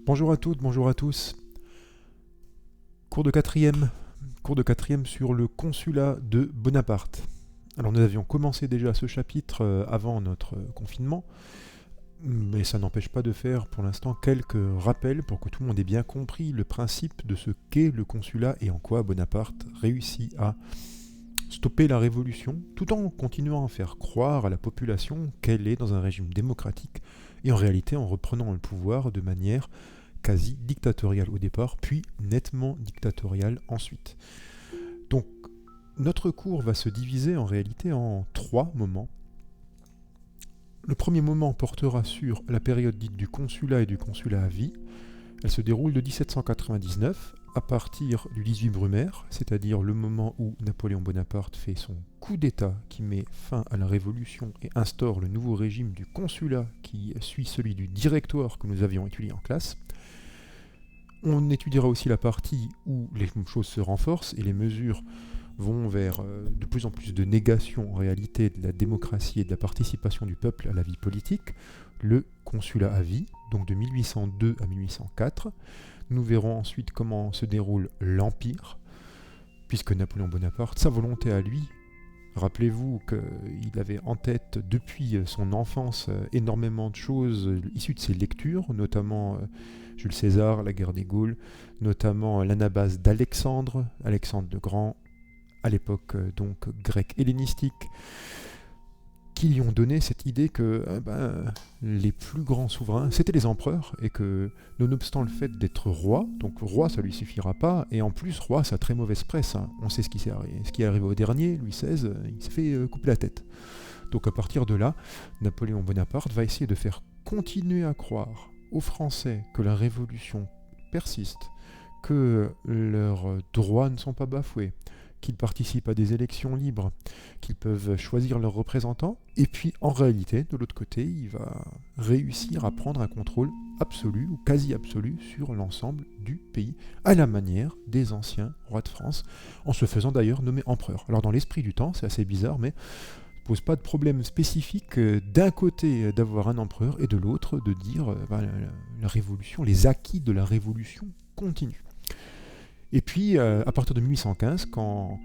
Bonjour à toutes, bonjour à tous. Cours de quatrième sur le consulat de Bonaparte. Alors nous avions commencé déjà ce chapitre avant notre confinement, mais ça n'empêche pas de faire pour l'instant quelques rappels pour que tout le monde ait bien compris le principe de ce qu'est le consulat et en quoi Bonaparte réussit à stopper la révolution tout en continuant à faire croire à la population qu'elle est dans un régime démocratique et en réalité en reprenant le pouvoir de manière quasi dictatoriale au départ, puis nettement dictatoriale ensuite. Donc notre cours va se diviser en réalité en 3 moments. Le premier moment portera sur la période dite du consulat et du consulat à vie. Elle se déroule de 1799 à partir du 18 Brumaire, c'est-à-dire le moment où Napoléon Bonaparte fait son coup d'État qui met fin à la Révolution et instaure le nouveau régime du consulat qui suit celui du directoire que nous avions étudié en classe. On étudiera aussi la partie où les choses se renforcent et les mesures vont vers de plus en plus de négation en réalité de la démocratie et de la participation du peuple à la vie politique, le consulat à vie, donc de 1802 à 1804. Nous verrons ensuite comment se déroule l'Empire, puisque Napoléon Bonaparte, sa volonté à lui, rappelez-vous qu'il avait en tête depuis son enfance énormément de choses issues de ses lectures, notamment Jules César, la guerre des Gaules, notamment l'anabase d'Alexandre, Alexandre le Grand, à l'époque donc grec hellénistique, qui lui ont donné cette idée que les plus grands souverains, c'était les empereurs, et que, nonobstant le fait d'être roi, donc roi ça lui suffira pas, et en plus roi ça a très mauvaise presse, hein. On sait ce qui est arrivé au dernier, Louis XVI, il s'est fait couper la tête. Donc à partir de là, Napoléon Bonaparte va essayer de faire continuer à croire aux Français que la Révolution persiste, que leurs droits ne sont pas bafoués, qu'ils participent à des élections libres, qu'ils peuvent choisir leurs représentants, et puis en réalité, de l'autre côté, il va réussir à prendre un contrôle absolu ou quasi absolu sur l'ensemble du pays, à la manière des anciens rois de France, en se faisant d'ailleurs nommer empereur. Alors dans l'esprit du temps, c'est assez bizarre, mais pose pas de problème spécifique d'un côté d'avoir un empereur et de l'autre de dire la révolution, les acquis de la révolution continuent. Et puis à partir de 1815, quand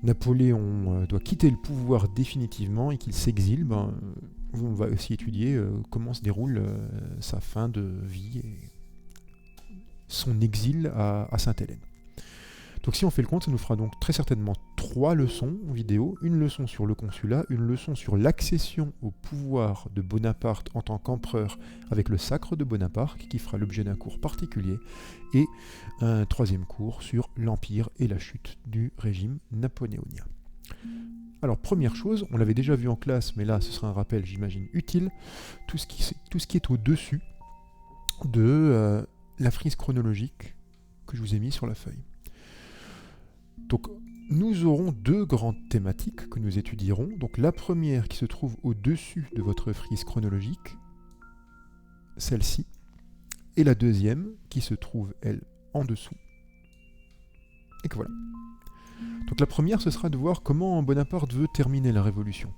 Napoléon doit quitter le pouvoir définitivement et qu'il s'exile, on va aussi étudier comment se déroule sa fin de vie et son exil à Sainte-Hélène. Donc si on fait le compte, ça nous fera donc très certainement 3 leçons vidéo, une leçon sur le consulat, une leçon sur l'accession au pouvoir de Bonaparte en tant qu'empereur avec le sacre de Bonaparte, qui fera l'objet d'un cours particulier, et un 3e cours sur l'Empire et la chute du régime napoléonien. Alors première chose, on l'avait déjà vu en classe, mais là ce sera un rappel j'imagine utile, tout ce qui est au-dessus de la frise chronologique que je vous ai mis sur la feuille. Donc, nous aurons 2 grandes thématiques que nous étudierons. Donc, la première qui se trouve au-dessus de votre frise chronologique, celle-ci, et la deuxième qui se trouve, elle, en dessous. Et que voilà. Donc, la première, ce sera de voir comment Bonaparte veut terminer la Révolution.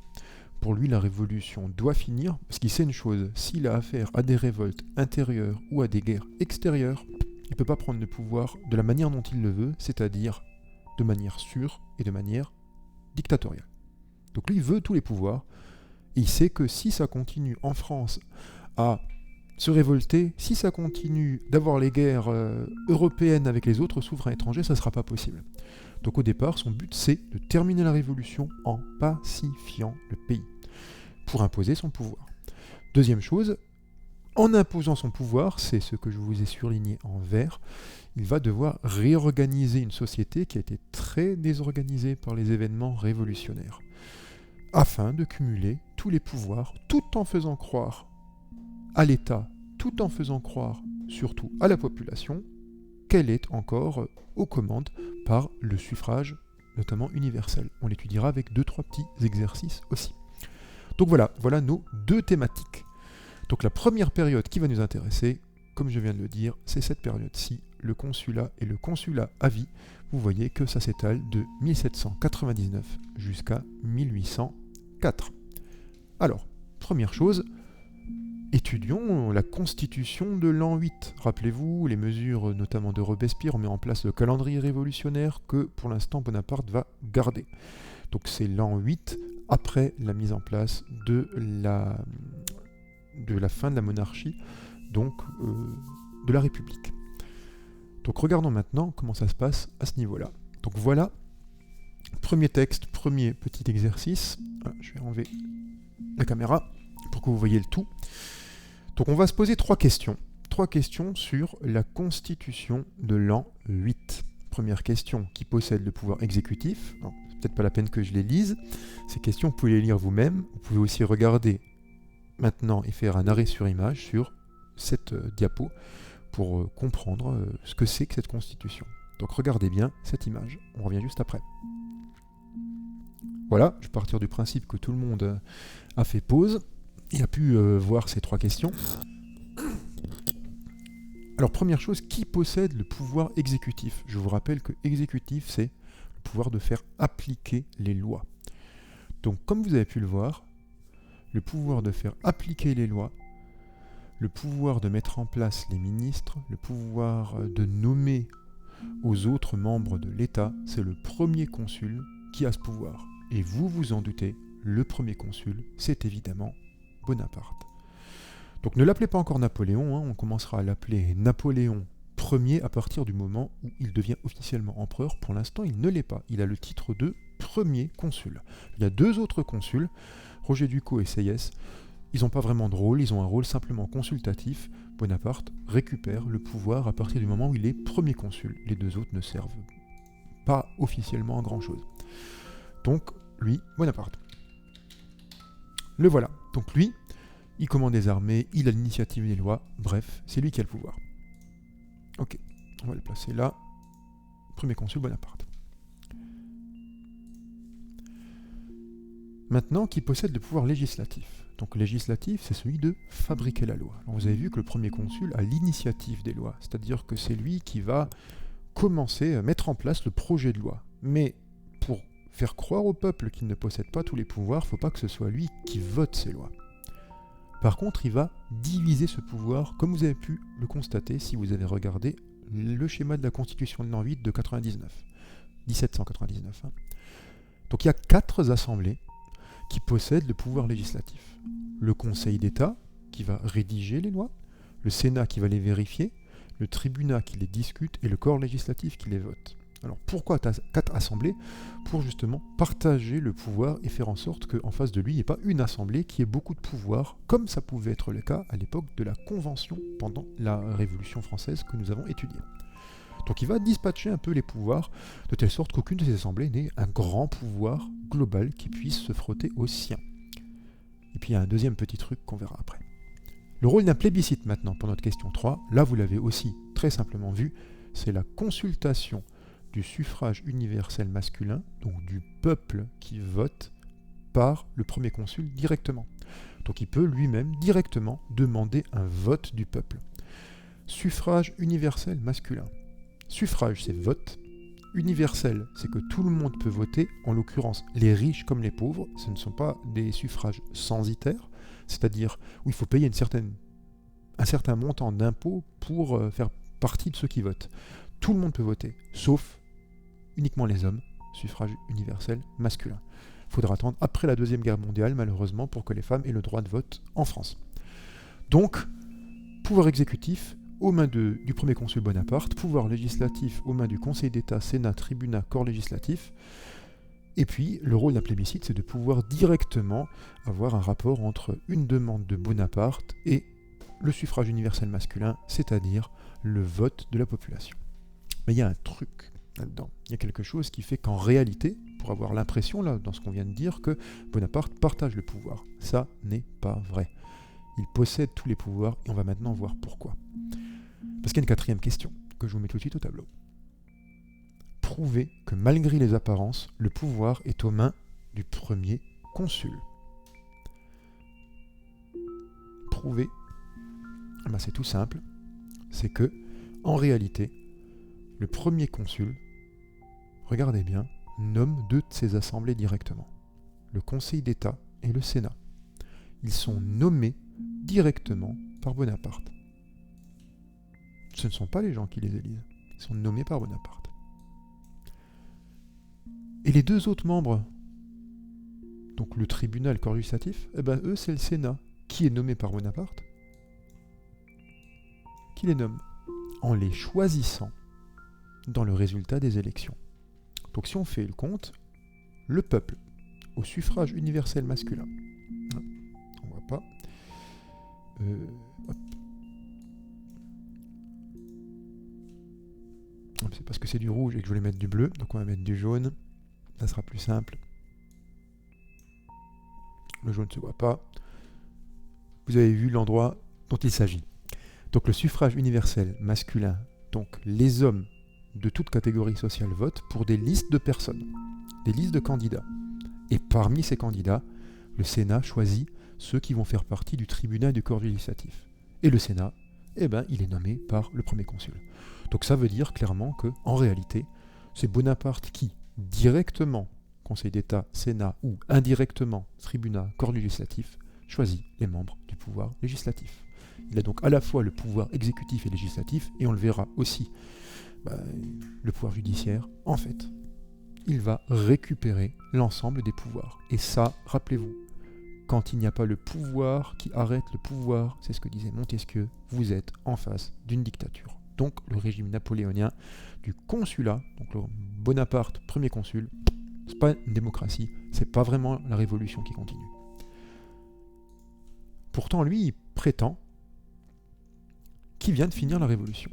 Pour lui, la Révolution doit finir, parce qu'il sait une chose, s'il a affaire à des révoltes intérieures ou à des guerres extérieures, il ne peut pas prendre le pouvoir de la manière dont il le veut, c'est-à-dire de manière sûre et de manière dictatoriale. Donc lui, il veut tous les pouvoirs, et il sait que si ça continue en France à se révolter, si ça continue d'avoir les guerres européennes avec les autres souverains étrangers, ça ne sera pas possible. Donc au départ, son but, c'est de terminer la Révolution en pacifiant le pays, pour imposer son pouvoir. Deuxième chose, en imposant son pouvoir, c'est ce que je vous ai surligné en vert, il va devoir réorganiser une société qui a été très désorganisée par les événements révolutionnaires, afin de cumuler tous les pouvoirs, tout en faisant croire à l'État, tout en faisant croire surtout à la population, qu'elle est encore aux commandes par le suffrage, notamment universel. On l'étudiera avec 2-3 petits exercices aussi. Donc voilà nos 2 thématiques. Donc la première période qui va nous intéresser, comme je viens de le dire, c'est cette période-ci, le consulat et le consulat à vie. Vous voyez que ça s'étale de 1799 jusqu'à 1804. Alors, première chose, étudions la constitution de l'an 8. Rappelez-vous, les mesures notamment de Robespierre ont mis en place le calendrier révolutionnaire que pour l'instant Bonaparte va garder. Donc c'est l'an 8 après la mise en place de la fin de la monarchie, donc de la République. Donc regardons maintenant comment ça se passe à ce niveau-là. Donc voilà, premier texte, premier petit exercice. Je vais enlever la caméra pour que vous voyez le tout. Donc on va se poser trois questions. Trois questions sur la constitution de l'an 8. Première question, qui possède le pouvoir exécutif? Non, c'est peut-être pas la peine que je les lise. Ces questions, vous pouvez les lire vous-même. Vous pouvez aussi regarder maintenant et faire un arrêt sur image sur cette diapo pour comprendre ce que c'est que cette constitution. Donc regardez bien cette image. On revient juste après. Voilà, je vais partir du principe que tout le monde a fait pause et a pu voir ces trois questions. Alors première chose, qui possède le pouvoir exécutif? Je vous rappelle que exécutif, c'est le pouvoir de faire appliquer les lois. Donc comme vous avez pu le voir, le pouvoir de faire appliquer les lois, le pouvoir de mettre en place les ministres, le pouvoir de nommer aux autres membres de l'État, c'est le premier consul qui a ce pouvoir. Et vous vous en doutez, le premier consul, c'est évidemment Bonaparte. Donc ne l'appelez pas encore Napoléon, on commencera à l'appeler Napoléon Ier à partir du moment où il devient officiellement empereur. Pour l'instant, il ne l'est pas. Il a le titre de premier consul. Il y a deux autres consuls, Roger Ducos et Sieyès. Ils n'ont pas vraiment de rôle, ils ont un rôle simplement consultatif. Bonaparte récupère le pouvoir à partir du moment où il est premier consul. Les deux autres ne servent pas officiellement à grand-chose. Donc, lui, Bonaparte. Le voilà. Donc lui, il commande des armées, il a l'initiative des lois, bref, c'est lui qui a le pouvoir. Ok, on va le placer là. Premier consul Bonaparte. Maintenant, qui possède le pouvoir législatif? Donc législatif, c'est celui de fabriquer la loi. Alors, vous avez vu que le premier consul a l'initiative des lois, c'est-à-dire que c'est lui qui va commencer à mettre en place le projet de loi. Mais pour faire croire au peuple qu'il ne possède pas tous les pouvoirs, il ne faut pas que ce soit lui qui vote ces lois. Par contre, il va diviser ce pouvoir, comme vous avez pu le constater si vous avez regardé le schéma de la Constitution de l'an 8 de 1799. Donc il y a 4 assemblées qui possèdent le pouvoir législatif. Le Conseil d'État, qui va rédiger les lois, le Sénat qui va les vérifier, le tribunat qui les discute et le corps législatif qui les vote. Alors pourquoi 4 assemblées? Pour justement partager le pouvoir et faire en sorte qu'en face de lui, il n'y ait pas une assemblée qui ait beaucoup de pouvoir, comme ça pouvait être le cas à l'époque de la Convention pendant la Révolution française que nous avons étudiée. Donc il va dispatcher un peu les pouvoirs, de telle sorte qu'aucune de ces assemblées n'ait un grand pouvoir global qui puisse se frotter au sien. Et puis il y a un deuxième petit truc qu'on verra après. Le rôle d'un plébiscite maintenant pour notre question 3, là vous l'avez aussi très simplement vu, c'est la consultation du suffrage universel masculin, donc du peuple qui vote par le premier consul directement. Donc il peut lui-même directement demander un vote du peuple. Suffrage universel masculin. Suffrage, c'est vote. Universel, c'est que tout le monde peut voter, en l'occurrence les riches comme les pauvres. Ce ne sont pas des suffrages censitaires, c'est-à-dire où il faut payer un certain montant d'impôts pour faire partie de ceux qui votent. Tout le monde peut voter, sauf uniquement les hommes, suffrage universel masculin. Il faudra attendre après la Deuxième Guerre mondiale, malheureusement, pour que les femmes aient le droit de vote en France. Donc, pouvoir exécutif aux mains du premier consul Bonaparte, pouvoir législatif aux mains du Conseil d'État, Sénat, tribunat, corps législatif. Et puis, le rôle d'un plébiscite, c'est de pouvoir directement avoir un rapport entre une demande de Bonaparte et le suffrage universel masculin, c'est-à-dire le vote de la population. Mais il y a un truc là-dedans. Il y a quelque chose qui fait qu'en réalité, pour avoir l'impression, là, dans ce qu'on vient de dire, que Bonaparte partage le pouvoir. Ça n'est pas vrai. Il possède tous les pouvoirs et on va maintenant voir pourquoi. Parce qu'il y a une quatrième question que je vous mets tout de suite au tableau. Prouvez que malgré les apparences, le pouvoir est aux mains du premier consul. Prouvez, c'est tout simple, c'est que, en réalité, le premier consul, regardez bien, nomme 2 de ses assemblées directement, le Conseil d'État et le Sénat. Ils sont nommés directement par Bonaparte. Ce ne sont pas les gens qui les élisent, ils sont nommés par Bonaparte. Et les deux autres membres, donc le tribunal, corps législatif, eux c'est le Sénat, qui est nommé par Bonaparte, qui les nomme, en les choisissant dans le résultat des élections. Donc si on fait le compte, le peuple, au suffrage universel masculin, on voit pas, c'est parce que c'est du rouge et que je voulais mettre du bleu, donc on va mettre du jaune, ça sera plus simple. Le jaune ne se voit pas. Vous avez vu l'endroit dont il s'agit. Donc le suffrage universel masculin, donc les hommes de toute catégorie sociale votent pour des listes de personnes, des listes de candidats. Et parmi ces candidats, le Sénat choisit ceux qui vont faire partie du tribunal du corps législatif. Et le Sénat, il est nommé par le premier consul. Donc ça veut dire clairement que, en réalité, c'est Bonaparte qui, directement, Conseil d'État, Sénat, ou indirectement, tribunal, corps législatif, choisit les membres du pouvoir législatif. Il a donc à la fois le pouvoir exécutif et législatif, et on le verra aussi, le pouvoir judiciaire. En fait, il va récupérer l'ensemble des pouvoirs. Et ça, rappelez-vous, quand il n'y a pas le pouvoir qui arrête le pouvoir, c'est ce que disait Montesquieu, vous êtes en face d'une dictature. Donc le régime napoléonien du consulat, donc le Bonaparte, premier consul, c'est pas une démocratie, c'est pas vraiment la révolution qui continue. Pourtant, lui, il prétend qu'il vient de finir la révolution.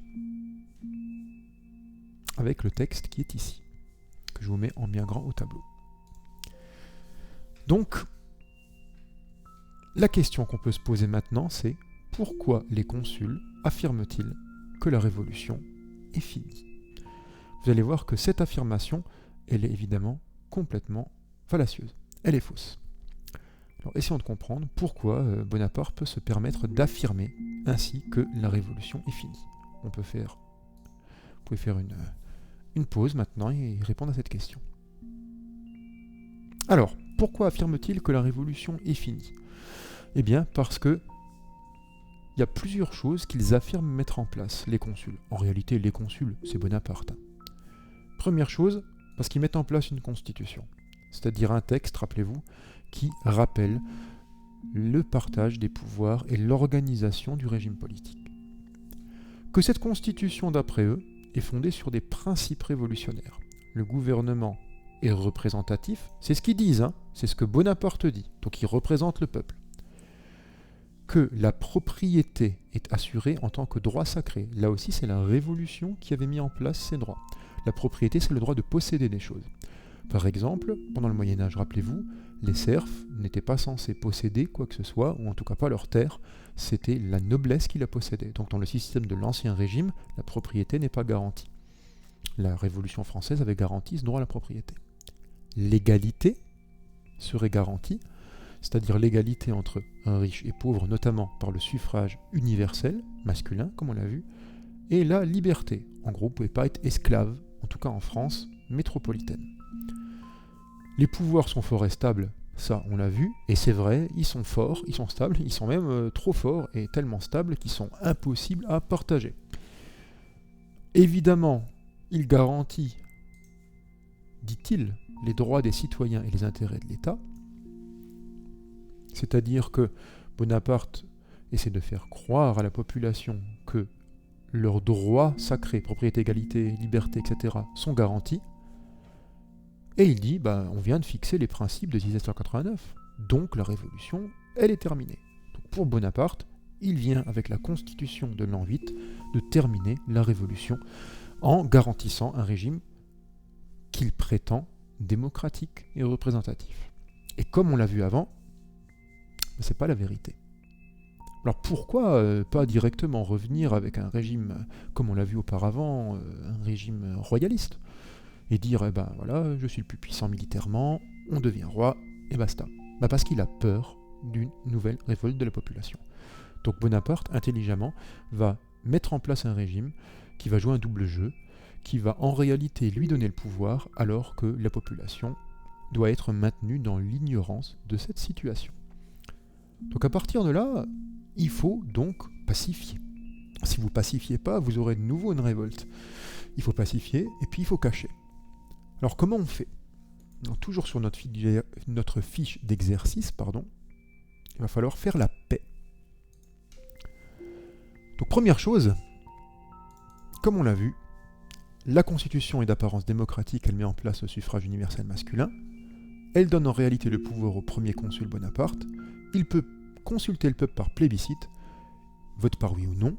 Avec le texte qui est ici, que je vous mets en bien grand au tableau. Donc, la question qu'on peut se poser maintenant, c'est pourquoi les consuls affirment-ils que la révolution est finie ? Vous allez voir que cette affirmation, elle est évidemment complètement fallacieuse. Elle est fausse. Alors, essayons de comprendre pourquoi Bonaparte peut se permettre d'affirmer ainsi que la révolution est finie. Vous pouvez faire une pause maintenant et répondre à cette question. Alors, pourquoi affirme-t-il que la révolution est finie ? Eh bien, parce que il y a plusieurs choses qu'ils affirment mettre en place, les consuls. En réalité, les consuls, c'est Bonaparte. Première chose, parce qu'ils mettent en place une constitution, c'est-à-dire un texte, rappelez-vous, qui rappelle le partage des pouvoirs et l'organisation du régime politique. Que cette constitution, d'après eux, est fondée sur des principes révolutionnaires. Le gouvernement est représentatif, c'est ce qu'ils disent, c'est ce que Bonaparte dit, donc il représente le peuple. Que la propriété est assurée en tant que droit sacré. Là aussi, c'est la Révolution qui avait mis en place ces droits. La propriété, c'est le droit de posséder des choses. Par exemple, pendant le Moyen-Âge, rappelez-vous, les serfs n'étaient pas censés posséder quoi que ce soit, ou en tout cas pas leur terre, c'était la noblesse qui la possédait. Donc dans le système de l'Ancien Régime, la propriété n'est pas garantie. La Révolution française avait garanti ce droit à la propriété. L'égalité serait garantie, c'est-à-dire l'égalité entre riches et pauvres, notamment par le suffrage universel, masculin, comme on l'a vu, et la liberté. En gros, vous ne pouvez pas être esclave, en tout cas en France métropolitaine. Les pouvoirs sont forts et stables, ça on l'a vu, et c'est vrai, ils sont forts, ils sont stables, ils sont même trop forts et tellement stables qu'ils sont impossibles à partager. Évidemment, il garantit, dit-il, les droits des citoyens et les intérêts de l'État, c'est-à-dire que Bonaparte essaie de faire croire à la population que leurs droits sacrés, propriété, égalité, liberté, etc., sont garantis. Et il dit, on vient de fixer les principes de 1789, donc la révolution, elle est terminée. Donc pour Bonaparte, il vient avec la constitution de l'an 8 de terminer la révolution en garantissant un régime qu'il prétend démocratique et représentatif. Et comme on l'a vu avant, c'est pas la vérité. Alors pourquoi pas directement revenir avec un régime, comme on l'a vu auparavant, un régime royaliste, et dire, voilà, je suis le plus puissant militairement, on devient roi, et basta. Parce qu'il a peur d'une nouvelle révolte de la population. Donc Bonaparte, intelligemment, va mettre en place un régime qui va jouer un double jeu, qui va en réalité lui donner le pouvoir, alors que la population doit être maintenue dans l'ignorance de cette situation. Donc à partir de là, Il faut donc pacifier. Si vous ne pacifiez pas, vous aurez de nouveau une révolte. Il faut pacifier et puis il faut cacher. Alors comment on fait? Donc, toujours sur notre fiche d'exercice, il va falloir faire la paix. Donc première chose, comme on l'a vu, la Constitution est d'apparence démocratique, elle met en place le suffrage universel masculin, elle donne en réalité le pouvoir au premier consul Bonaparte, il peut consulter le peuple par plébiscite, vote par oui ou non,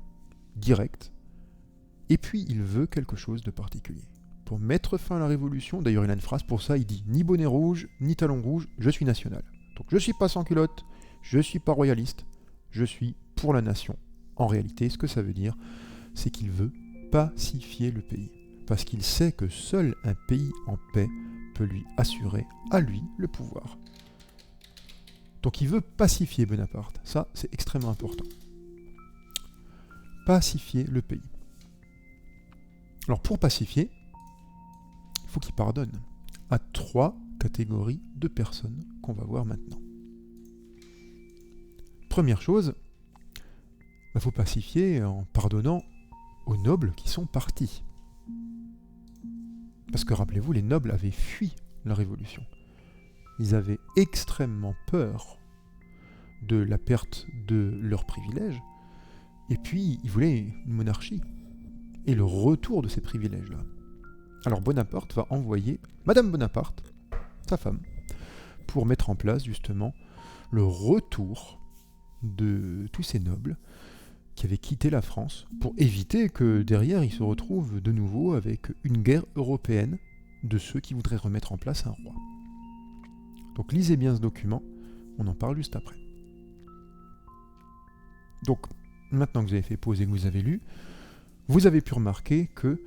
direct, et puis il veut quelque chose de particulier. Pour mettre fin à la Révolution, d'ailleurs il a une phrase pour ça, il dit « Ni bonnet rouge, ni talon rouge, je suis national ». Donc je ne suis pas sans culotte, je ne suis pas royaliste, je suis pour la nation. En réalité, ce que ça veut dire, c'est qu'il veut pacifier le pays. Parce qu'il sait que seul un pays en paix peut lui assurer à lui le pouvoir. Donc il veut pacifier Bonaparte. Ça, c'est extrêmement important. Pacifier le pays. Alors pour pacifier, il faut qu'il pardonne à 3 catégories de personnes qu'on va voir maintenant. Première chose, il faut pacifier en pardonnant aux nobles qui sont partis. Parce que rappelez-vous, les nobles avaient fui la Révolution. Ils avaient extrêmement peur de la perte de leurs privilèges, et puis ils voulaient une monarchie, et le retour de ces privilèges-là. Alors Bonaparte va envoyer Madame Bonaparte, sa femme, pour mettre en place justement le retour de tous ces nobles qui avaient quitté la France, pour éviter que derrière ils se retrouvent de nouveau avec une guerre européenne de ceux qui voudraient remettre en place un roi. Donc lisez bien ce document, on en parle juste après. Donc maintenant que vous avez fait pause et que vous avez lu, vous avez pu remarquer que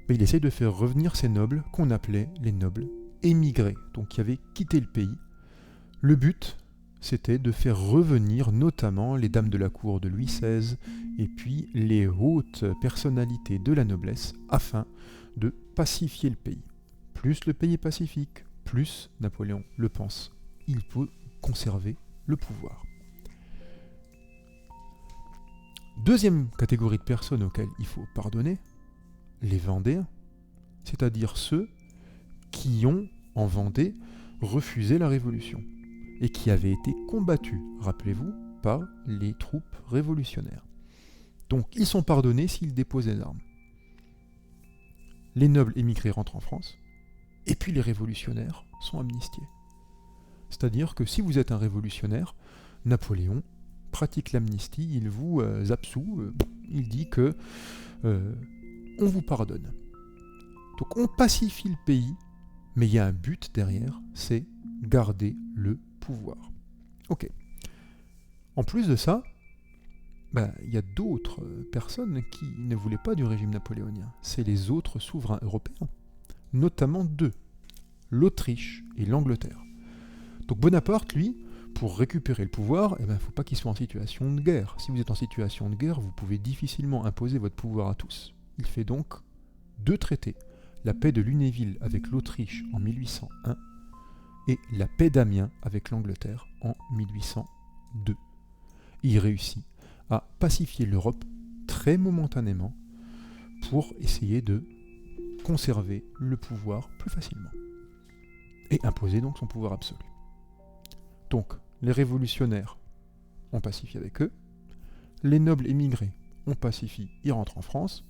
il essaye de faire revenir ces nobles qu'on appelait les nobles émigrés, donc qui avaient quitté le pays. Le but, c'était de faire revenir notamment les dames de la cour de Louis XVI et puis les hautes personnalités de la noblesse afin de pacifier le pays. Plus le pays est pacifique, plus Napoléon le pense. Il peut conserver le pouvoir. Deuxième catégorie de personnes auxquelles il faut pardonner, les Vendéens, c'est-à-dire ceux qui ont, en Vendée, refusé la Révolution et qui avaient été combattus, rappelez-vous, par les troupes révolutionnaires. Donc ils sont pardonnés s'ils déposent les armes. Les nobles émigrés rentrent en France, et puis les révolutionnaires sont amnistiés. C'est-à-dire que si vous êtes un révolutionnaire, Napoléon pratique l'amnistie, il vous absout, il dit que on vous pardonne. Donc on pacifie le pays, mais il y a un but derrière, c'est garder le pouvoir. Ok. En plus de ça, il y a d'autres personnes qui ne voulaient pas du régime napoléonien. C'est les autres souverains européens, notamment 2, l'Autriche et l'Angleterre. Donc Bonaparte, lui, pour récupérer le pouvoir, il ne faut pas qu'il soit en situation de guerre. Si vous êtes en situation de guerre, vous pouvez difficilement imposer votre pouvoir à tous. Il fait donc 2 traités. La paix de Lunéville avec l'Autriche en 1801 et la paix d'Amiens avec l'Angleterre en 1802. Il réussit à pacifier l'Europe très momentanément pour essayer de conserver le pouvoir plus facilement et imposer donc son pouvoir absolu. Donc, les révolutionnaires, on pacifie avec eux. Les nobles émigrés, on pacifie, ils rentrent en France.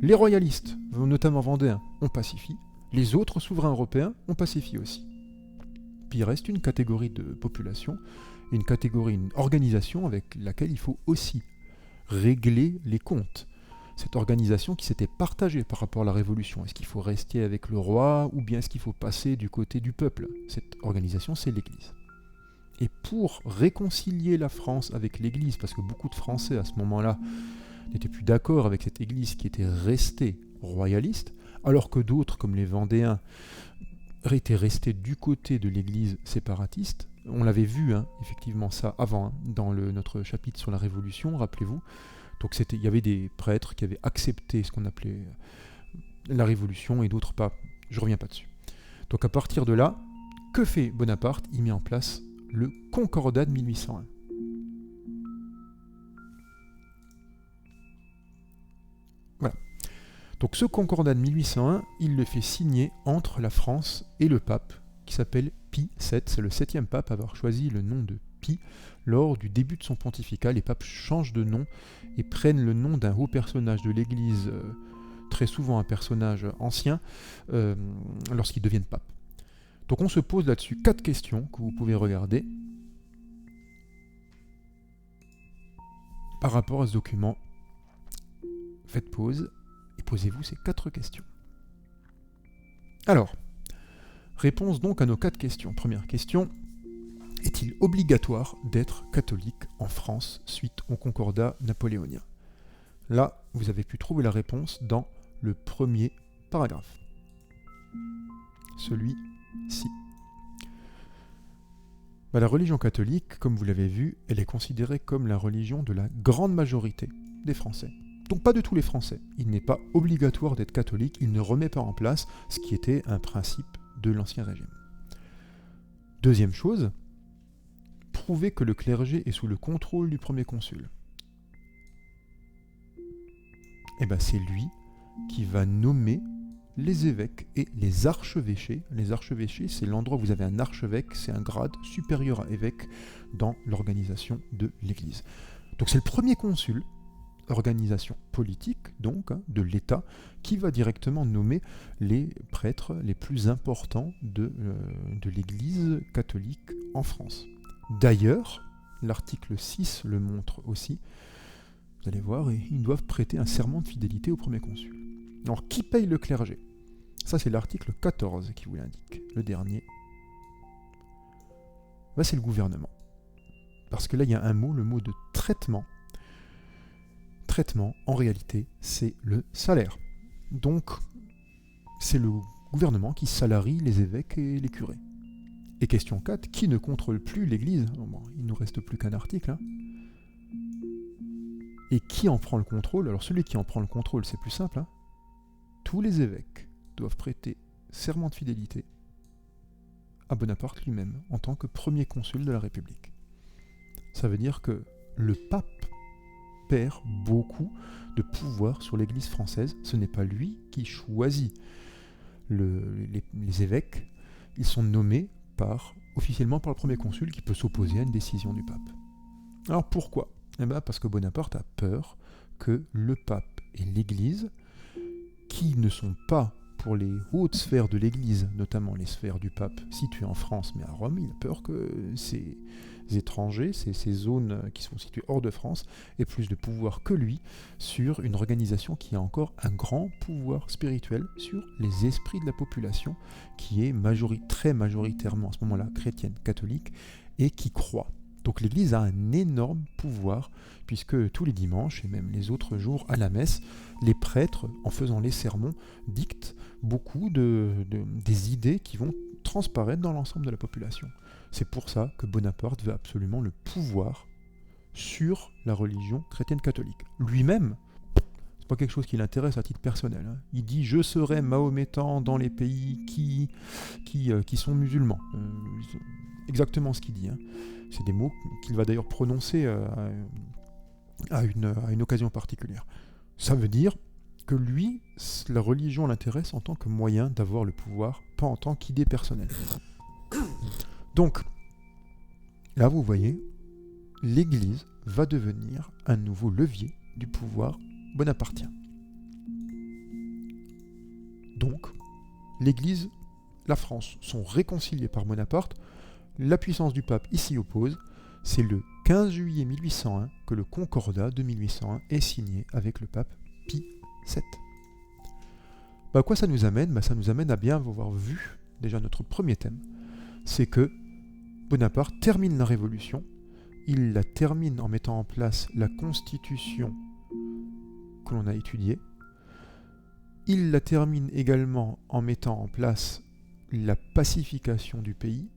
Les royalistes, notamment vendéens, on pacifie. Les autres souverains européens, on pacifie aussi. Puis il reste une catégorie de population, une organisation avec laquelle il faut aussi régler les comptes. Cette organisation qui s'était partagée par rapport à la Révolution. Est-ce qu'il faut rester avec le roi ou bien est-ce qu'il faut passer du côté du peuple? Cette organisation, c'est l'Église. Et pour réconcilier la France avec l'Église, parce que beaucoup de Français à ce moment-là n'étaient plus d'accord avec cette Église qui était restée royaliste, alors que d'autres, comme les Vendéens, étaient restés du côté de l'Église séparatiste. On l'avait vu, effectivement, ça avant, dans notre chapitre sur la Révolution, rappelez-vous. Donc il y avait des prêtres qui avaient accepté ce qu'on appelait la Révolution et d'autres pas. Je ne reviens pas dessus. Donc à partir de là, que fait Bonaparte? Il met en place le Concordat de 1801. Donc ce concordat de 1801, il le fait signer entre la France et le pape, qui s'appelle Pie VII. C'est le 7e pape à avoir choisi le nom de Pie. Lors du début de son pontificat, les papes changent de nom et prennent le nom d'un haut personnage de l'Église, très souvent un personnage ancien, lorsqu'ils deviennent papes. Donc on se pose là-dessus 4 questions que vous pouvez regarder par rapport à ce document. Faites pause et posez-vous ces 4 questions. Alors, réponse donc à nos 4 questions. Première question, est-il obligatoire d'être catholique en France suite au concordat napoléonien? Là, vous avez pu trouver la réponse dans le premier paragraphe. Celui-ci. La religion catholique, comme vous l'avez vu, elle est considérée comme la religion de la grande majorité des Français. Donc pas de tous les Français. Il n'est pas obligatoire d'être catholique, il ne remet pas en place ce qui était un principe de l'Ancien Régime. Deuxième chose, prouver que le clergé est sous le contrôle du premier consul. Et c'est lui qui va nommer les évêques et les archevêchés. Les archevêchés, c'est l'endroit où vous avez un archevêque, c'est un grade supérieur à évêque dans l'organisation de l'Église. Donc c'est le premier consul, organisation politique donc, de l'État, qui va directement nommer les prêtres les plus importants de l'Église catholique en France. D'ailleurs, l'article 6 le montre aussi, vous allez voir, ils doivent prêter un serment de fidélité au premier consul. Alors, qui paye le clergé? Ça, c'est l'article 14 qui vous l'indique, le dernier. C'est le gouvernement. Parce que là, il y a un mot, le mot de traitement. Traitement, en réalité, c'est le salaire. Donc, c'est le gouvernement qui salarie les évêques et les curés. Et question 4, qui ne contrôle plus l'Église? Il ne nous reste plus qu'un article. Et qui en prend le contrôle? Alors celui qui en prend le contrôle, c'est plus simple. Tous les évêques doivent prêter serment de fidélité à Bonaparte lui-même, en tant que premier consul de la République. Ça veut dire que le pape perd beaucoup de pouvoir sur l'Église française. Ce n'est pas lui qui choisit les évêques. Ils sont nommés officiellement par le premier consul qui peut s'opposer à une décision du pape. Alors pourquoi? Parce que Bonaparte a peur que le pape et l'Église, qui ne sont pas pour les hautes sphères de l'Église, notamment les sphères du pape situées en France mais à Rome, il a peur que ces étrangers, ces zones qui sont situées hors de France, aient plus de pouvoir que lui sur une organisation qui a encore un grand pouvoir spirituel sur les esprits de la population, qui est très majoritairement à ce moment-là chrétienne, catholique, et qui croit. Donc l'Église a un énorme pouvoir, puisque tous les dimanches, et même les autres jours à la messe, les prêtres, en faisant les sermons, dictent beaucoup des idées qui vont transparaître dans l'ensemble de la population. C'est pour ça que Bonaparte veut absolument le pouvoir sur la religion chrétienne catholique. Lui-même, c'est pas quelque chose qui l'intéresse à titre personnel. Il dit « Je serai mahométan dans les pays qui sont musulmans ». Exactement ce qu'il dit. C'est des mots qu'il va d'ailleurs prononcer à une occasion particulière. Ça veut dire que lui, la religion l'intéresse en tant que moyen d'avoir le pouvoir, pas en tant qu'idée personnelle. Donc, là vous voyez, l'Église va devenir un nouveau levier du pouvoir bonapartien. Donc, l'Église, la France sont réconciliés par Bonaparte. La puissance du pape s'y oppose. C'est le 15 juillet 1801 que le concordat de 1801 est signé avec le pape Pie VII. À quoi ça nous amène? Ça nous amène à bien avoir vu déjà notre premier thème. C'est que Bonaparte termine la Révolution. Il la termine en mettant en place la Constitution que l'on a étudiée. Il la termine également en mettant en place la pacification du pays,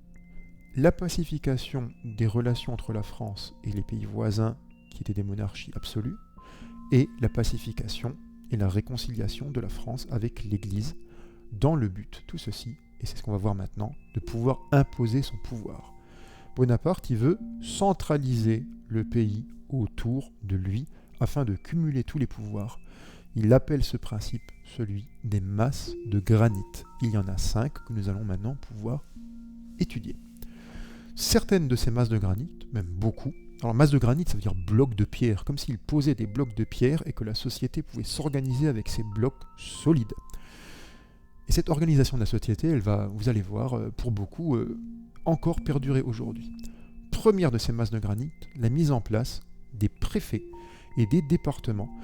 la pacification des relations entre la France et les pays voisins qui étaient des monarchies absolues, et la pacification et la réconciliation de la France avec l'Église, dans le but, tout ceci, et c'est ce qu'on va voir maintenant, de pouvoir imposer son pouvoir. Bonaparte, il veut centraliser le pays autour de lui afin de cumuler tous les pouvoirs. Il appelle ce principe celui des masses de granit. Il y en a 5 que nous allons maintenant pouvoir étudier. Certaines de ces masses de granit, même beaucoup, alors masse de granit ça veut dire blocs de pierre, comme s'il posait des blocs de pierre et que la société pouvait s'organiser avec ces blocs solides. Et cette organisation de la société, elle va, vous allez voir, pour beaucoup, encore perdurer aujourd'hui. Première de ces masses de granit, la mise en place des préfets et des départements.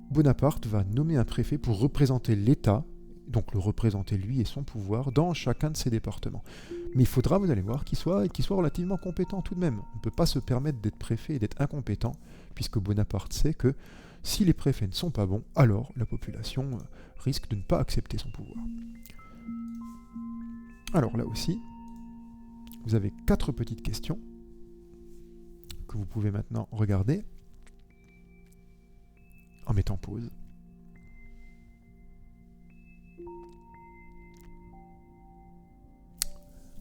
Bonaparte va nommer un préfet pour représenter l'État, donc le représenter lui et son pouvoir, dans chacun de ces départements. Mais il faudra, vous allez voir, qu'il soit relativement compétent tout de même. On ne peut pas se permettre d'être préfet et d'être incompétent, puisque Bonaparte sait que si les préfets ne sont pas bons, alors la population risque de ne pas accepter son pouvoir. Alors là aussi, vous avez 4 petites questions que vous pouvez maintenant regarder en mettant pause.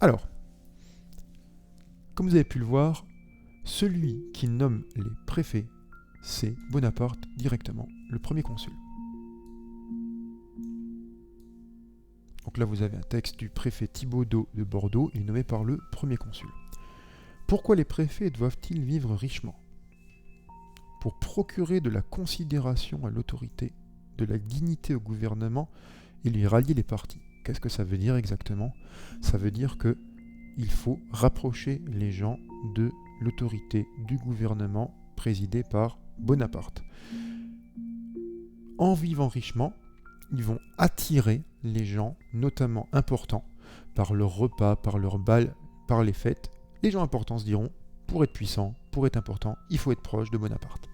Alors, comme vous avez pu le voir, celui qui nomme les préfets, c'est Bonaparte directement, le premier consul. Donc là, vous avez un texte du préfet Thibaudeau de Bordeaux, il est nommé par le premier consul. Pourquoi les préfets doivent-ils vivre richement ? Pour procurer de la considération à l'autorité, de la dignité au gouvernement et lui rallier les partis. Qu'est-ce que ça veut dire exactement ? Ça veut dire qu'il faut rapprocher les gens de l'autorité du gouvernement présidé par Bonaparte. En vivant richement, ils vont attirer les gens, notamment importants, par leurs repas, par leurs bals, par les fêtes. Les gens importants se diront, pour être puissant, pour être important, il faut être proche de Bonaparte.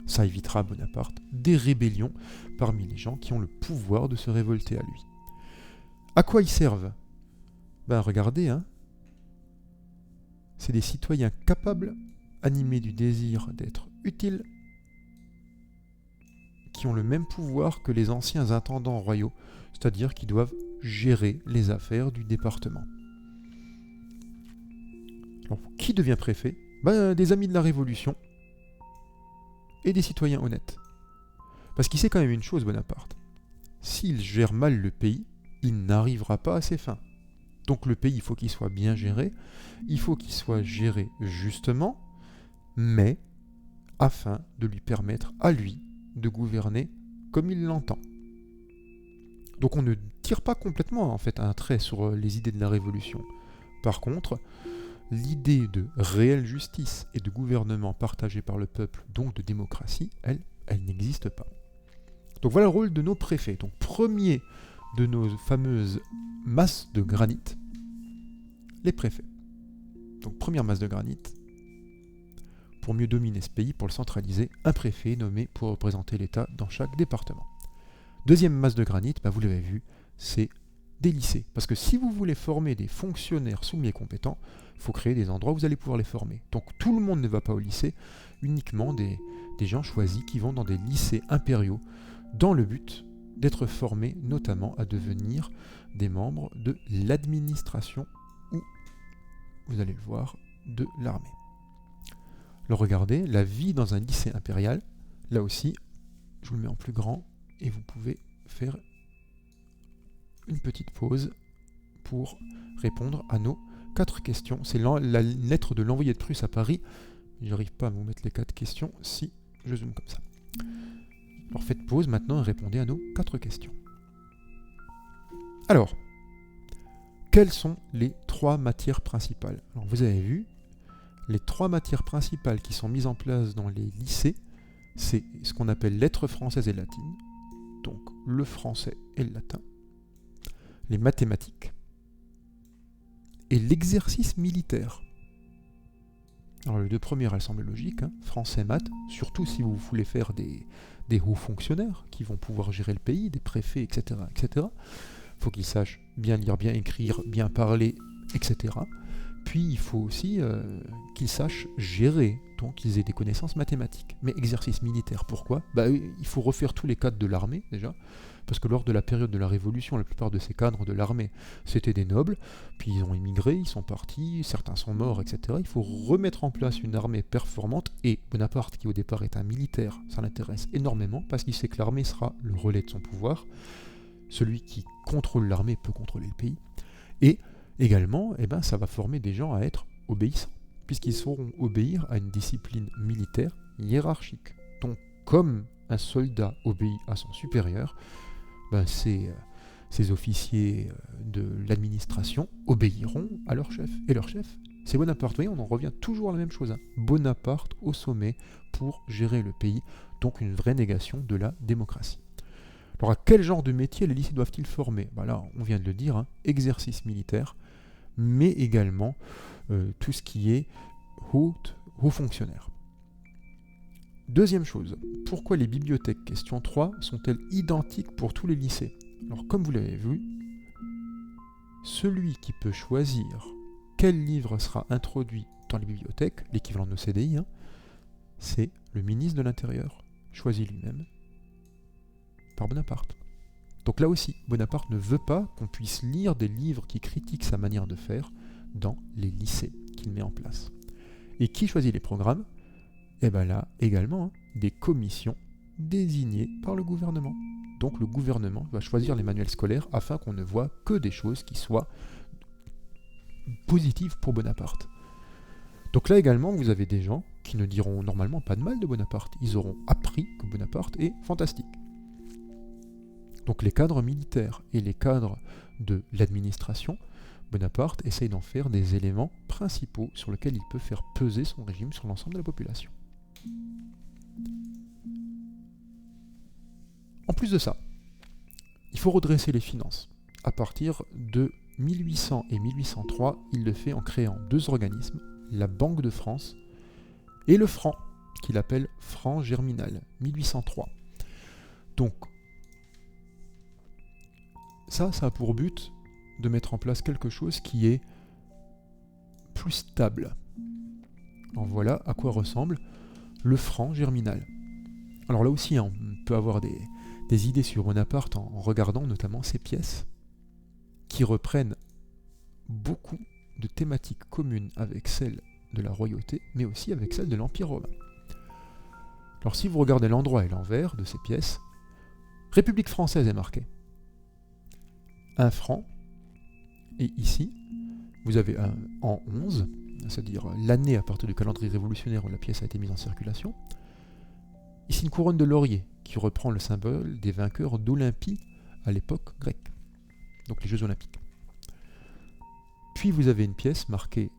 Ça évitera à Bonaparte des rébellions parmi les gens qui ont le pouvoir de se révolter à lui. À quoi ils servent ? Regardez, c'est des citoyens capables, animés du désir d'être utiles, qui ont le même pouvoir que les anciens intendants royaux, c'est-à-dire qui doivent gérer les affaires du département. Alors, qui devient préfet ? Des amis de la Révolution et des citoyens honnêtes. Parce qu'il sait quand même une chose, Bonaparte. S'il gère mal le pays, il n'arrivera pas à ses fins. Donc le pays, il faut qu'il soit bien géré, il faut qu'il soit géré justement, mais afin de lui permettre à lui de gouverner comme il l'entend. Donc on ne tire pas complètement en fait un trait sur les idées de la Révolution. Par contre, l'idée de réelle justice et de gouvernement partagé par le peuple, donc de démocratie, elle n'existe pas. Donc voilà le rôle de nos préfets. Donc premier de nos fameuses masses de granit, les préfets. Donc première masse de granit, pour mieux dominer ce pays, pour le centraliser, un préfet nommé pour représenter l'État dans chaque département. Deuxième masse de granit, vous l'avez vu, c'est des lycées. Parce que si vous voulez former des fonctionnaires soumis et compétents, il faut créer des endroits où vous allez pouvoir les former. Donc tout le monde ne va pas au lycée, uniquement des gens choisis qui vont dans des lycées impériaux, dans le but d'être formés notamment à devenir des membres de l'administration ou, vous allez le voir, de l'armée. Alors regardez, la vie dans un lycée impérial, là aussi, je vous le mets en plus grand et vous pouvez faire une petite pause pour répondre à nos 4 questions. C'est la lettre de l'envoyé de Prusse à Paris. Je n'arrive pas à vous mettre les 4 questions si je zoome comme ça. Alors faites pause maintenant et répondez à nos 4 questions. Alors, quelles sont les 3 matières principales ? Alors vous avez vu, les 3 matières principales qui sont mises en place dans les lycées, c'est ce qu'on appelle lettres françaises et latines, donc le français et le latin, les mathématiques et l'exercice militaire. Alors les 2 premières, elles semblent logiques, français, maths, surtout si vous voulez faire des hauts fonctionnaires qui vont pouvoir gérer le pays, des préfets, etc. etc. Il faut qu'ils sachent bien lire, bien écrire, bien parler, etc. Puis il faut aussi qu'ils sachent gérer autant qu'ils aient des connaissances mathématiques. Mais exercice militaire, pourquoi ? Il faut refaire tous les cadres de l'armée, déjà, parce que lors de la période de la Révolution, la plupart de ces cadres de l'armée, c'était des nobles, puis ils ont immigré, ils sont partis, certains sont morts, etc. Il faut remettre en place une armée performante, et Bonaparte, qui au départ est un militaire, ça l'intéresse énormément, parce qu'il sait que l'armée sera le relais de son pouvoir. Celui qui contrôle l'armée peut contrôler le pays. Et également, ça va former des gens à être obéissants, puisqu'ils sauront obéir à une discipline militaire hiérarchique. Donc, comme un soldat obéit à son supérieur, ces officiers de l'administration obéiront à leur chef. Et leur chef, c'est Bonaparte. Vous voyez, on en revient toujours à la même chose. Bonaparte au sommet pour gérer le pays, donc une vraie négation de la démocratie. Alors, à quel genre de métier les lycées doivent-ils former ? Là, on vient de le dire, exercice militaire, mais également tout ce qui est haut fonctionnaire. Deuxième chose, pourquoi les bibliothèques, question 3, sont-elles identiques pour tous les lycées ? Alors, comme vous l'avez vu, celui qui peut choisir quel livre sera introduit dans les bibliothèques, l'équivalent de nos CDI, c'est le ministre de l'Intérieur, choisi lui-même par Bonaparte. Donc là aussi, Bonaparte ne veut pas qu'on puisse lire des livres qui critiquent sa manière de faire dans les lycées qu'il met en place. Et qui choisit les programmes ? Là, également, des commissions désignées par le gouvernement. Donc le gouvernement va choisir les manuels scolaires afin qu'on ne voit que des choses qui soient positives pour Bonaparte. Donc là également, vous avez des gens qui ne diront normalement pas de mal de Bonaparte. Ils auront appris que Bonaparte est fantastique. Donc les cadres militaires et les cadres de l'administration, Bonaparte essaye d'en faire des éléments principaux sur lesquels il peut faire peser son régime sur l'ensemble de la population. En plus de ça, il faut redresser les finances. À partir de 1800 et 1803, il le fait en créant deux organismes, la Banque de France et le franc, qu'il appelle franc germinal, 1803. Donc, ça a pour but de mettre en place quelque chose qui est plus stable. Alors voilà à quoi ressemble le franc germinal. Alors là aussi, on peut avoir des idées sur Bonaparte en regardant notamment ses pièces qui reprennent beaucoup de thématiques communes avec celles de la royauté, mais aussi avec celles de l'Empire romain. Alors si vous regardez l'endroit et l'envers de ces pièces, République française est marquée. Un franc, et ici, vous avez un an 11, c'est-à-dire l'année à partir du calendrier révolutionnaire où la pièce a été mise en circulation. Ici, une couronne de laurier qui reprend le symbole des vainqueurs d'Olympie à l'époque grecque, donc les Jeux Olympiques. Puis vous avez une pièce marquée,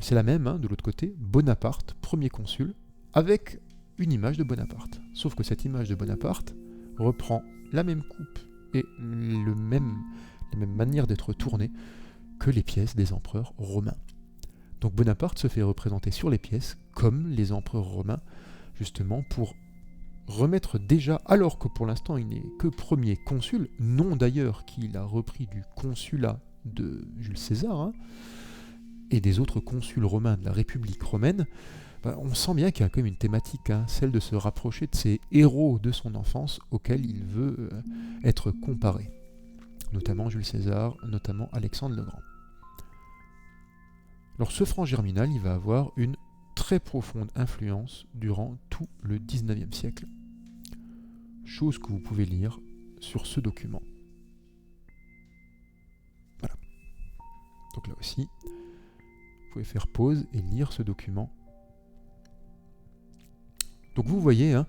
c'est la même, de l'autre côté, Bonaparte, premier consul, avec une image de Bonaparte. Sauf que cette image de Bonaparte reprend la même coupe et la même manière d'être tournée que les pièces des empereurs romains. Donc Bonaparte se fait représenter sur les pièces comme les empereurs romains, justement pour remettre déjà, alors que pour l'instant il n'est que premier consul, non d'ailleurs qu'il a repris du consulat de Jules César, et des autres consuls romains de la République romaine, on sent bien qu'il y a quand même une thématique, celle de se rapprocher de ces héros de son enfance auxquels il veut être comparé. Notamment Jules César, notamment Alexandre le Grand. Alors ce franc germinal, il va avoir une très profonde influence durant tout le 19e siècle. Chose que vous pouvez lire sur ce document. Voilà. Donc là aussi, vous pouvez faire pause et lire ce document. Donc vous voyez,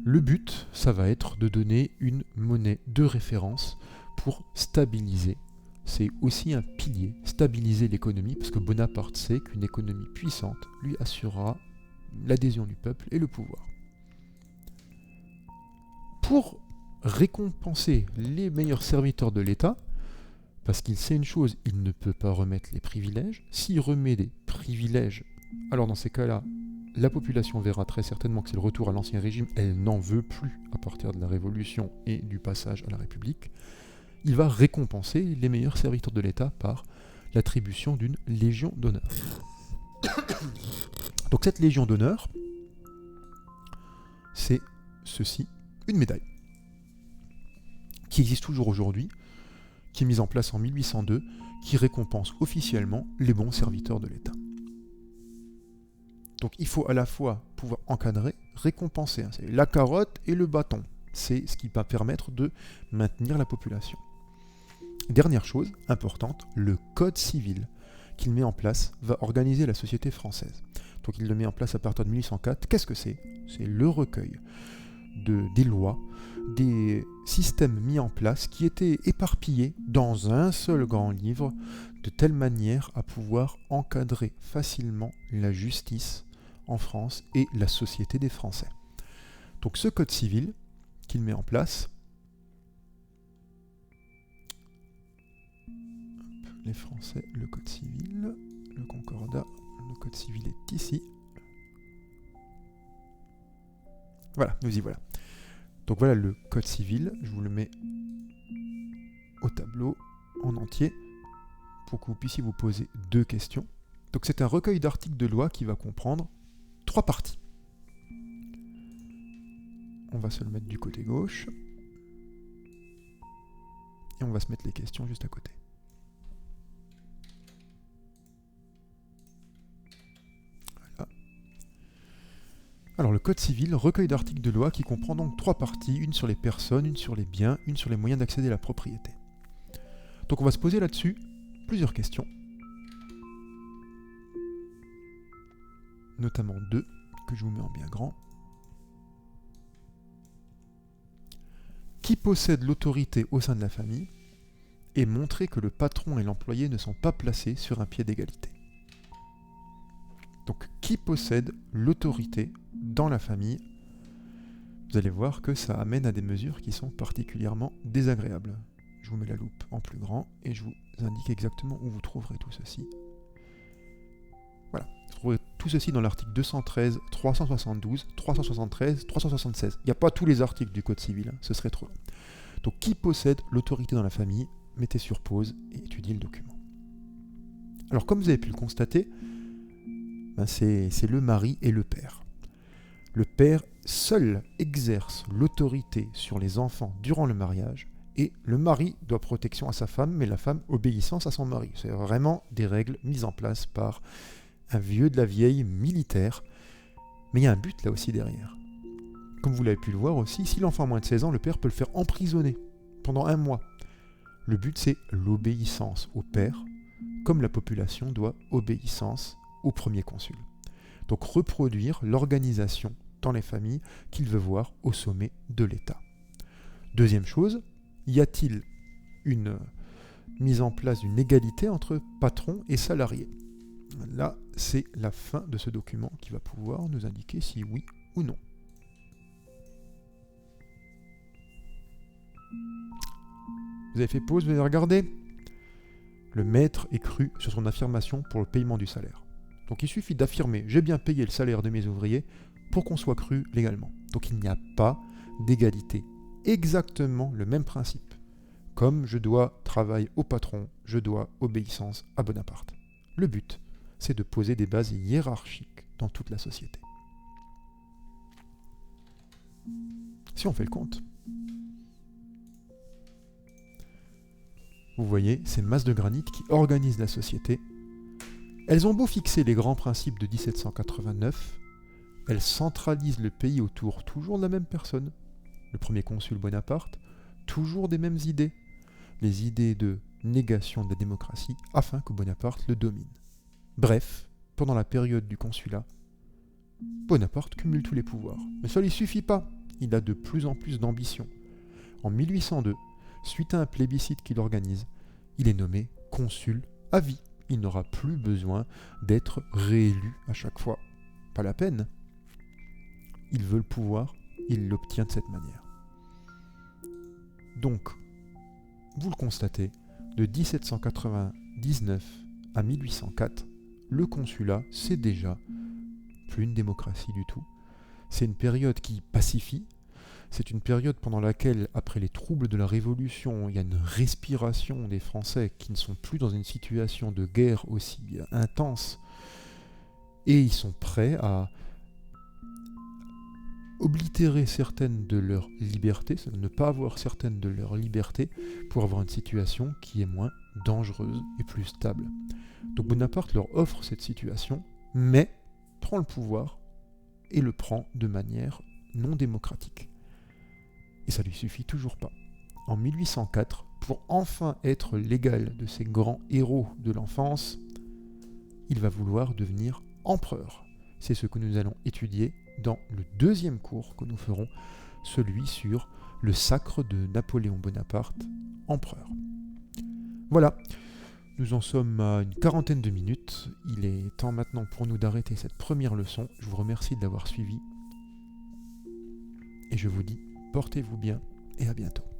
le but, ça va être de donner une monnaie de référence pour stabiliser. C'est aussi un pilier, stabiliser l'économie, parce que Bonaparte sait qu'une économie puissante lui assurera l'adhésion du peuple et le pouvoir. Pour récompenser les meilleurs serviteurs de l'État, parce qu'il sait une chose, il ne peut pas remettre les privilèges. S'il remet des privilèges, alors dans ces cas-là, la population verra très certainement que c'est le retour à l'ancien régime, elle n'en veut plus à partir de la Révolution et du passage à la République. Il va récompenser les meilleurs serviteurs de l'État par l'attribution d'une Légion d'honneur. Donc cette Légion d'honneur, c'est ceci, une médaille, qui existe toujours aujourd'hui, qui est mise en place en 1802, qui récompense officiellement les bons serviteurs de l'État. Donc il faut à la fois pouvoir encadrer, récompenser. C'est la carotte et le bâton. C'est ce qui va permettre de maintenir la population. Dernière chose importante, le Code civil qu'il met en place va organiser la société française. Donc il le met en place à partir de 1804. Qu'est-ce que c'est ? C'est le recueil des lois, des systèmes mis en place qui étaient éparpillés dans un seul grand livre, de telle manière à pouvoir encadrer facilement la justice en France et la société des Français. Donc ce code civil qu'il met en place, les Français, le code civil, le concordat, le code civil est ici. Voilà, nous y voilà. Donc voilà le code civil, je vous le mets au tableau en entier pour que vous puissiez vous poser 2 questions. Donc c'est un recueil d'articles de loi qui va comprendre 3 parties. On va se le mettre du côté gauche. Et on va se mettre les questions juste à côté. Voilà. Alors le Code civil, recueil d'articles de loi qui comprend donc 3 parties, une sur les personnes, une sur les biens, une sur les moyens d'accéder à la propriété. Donc on va se poser là-dessus plusieurs questions. Notamment 2, que je vous mets en bien grand. Qui possède l'autorité au sein de la famille et montrer que le patron et l'employé ne sont pas placés sur un pied d'égalité. Donc, qui possède l'autorité dans la famille ? Vous allez voir que ça amène à des mesures qui sont particulièrement désagréables. Je vous mets la loupe en plus grand et je vous indique exactement où vous trouverez tout ceci. Voilà, vous trouverez tout ceci dans l'article 213, 372, 373, 376. Il n'y a pas tous les articles du Code civil, hein, ce serait trop long. Donc, qui possède l'autorité dans la famille ? Mettez sur pause et étudiez le document. Alors, comme vous avez pu le constater, c'est le mari et le père. Le père seul exerce l'autorité sur les enfants durant le mariage et le mari doit protection à sa femme, mais la femme obéissance à son mari. C'est vraiment des règles mises en place par un vieux de la vieille militaire, mais il y a un but là aussi derrière. Comme vous l'avez pu le voir aussi, si l'enfant a moins de 16 ans, le père peut le faire emprisonner pendant 1 mois. Le but c'est l'obéissance au père, comme la population doit obéissance au premier consul. Donc reproduire l'organisation dans les familles qu'il veut voir au sommet de l'État. Deuxième chose, y a-t-il une mise en place d'une égalité entre patron et salarié ? Là, c'est la fin de ce document qui va pouvoir nous indiquer si oui ou non. Vous avez fait pause, vous avez regardé ? Le maître est cru sur son affirmation pour le paiement du salaire. Donc il suffit d'affirmer « j'ai bien payé le salaire de mes ouvriers » pour qu'on soit cru légalement. Donc il n'y a pas d'égalité. Exactement le même principe. Comme je dois travail au patron, je dois obéissance à Bonaparte. Le but, c'est de poser des bases hiérarchiques dans toute la société. Si on fait le compte, vous voyez ces masses de granit qui organisent la société. Elles ont beau fixer les grands principes de 1789, elles centralisent le pays autour toujours de la même personne, le premier consul Bonaparte, toujours des mêmes idées, les idées de négation de la démocratie afin que Bonaparte le domine. Bref, pendant la période du consulat, Bonaparte cumule tous les pouvoirs. Mais ça ne lui suffit pas, il a de plus en plus d'ambition. En 1802, suite à un plébiscite qu'il organise, il est nommé consul à vie. Il n'aura plus besoin d'être réélu à chaque fois. Pas la peine. Il veut le pouvoir, il l'obtient de cette manière. Donc, vous le constatez, de 1799 à 1804, le consulat, c'est déjà plus une démocratie du tout. C'est une période qui pacifie. C'est une période pendant laquelle, après les troubles de la Révolution, il y a une respiration des Français qui ne sont plus dans une situation de guerre aussi intense. Et ils sont prêts à oblitérer certaines de leurs libertés, ne pas avoir certaines de leurs libertés pour avoir une situation qui est moins dangereuse et plus stable. Donc Bonaparte leur offre cette situation, mais prend le pouvoir et le prend de manière non démocratique. Et ça lui suffit toujours pas. En 1804, pour enfin être l'égal de ces grands héros de l'enfance, il va vouloir devenir empereur. C'est ce que nous allons étudier dans le deuxième cours que nous ferons, celui sur le sacre de Napoléon Bonaparte, empereur. Voilà, nous en sommes à une quarantaine de minutes. Il est temps maintenant pour nous d'arrêter cette première leçon. Je vous remercie de l'avoir suivi. Et je vous dis, portez-vous bien et à bientôt.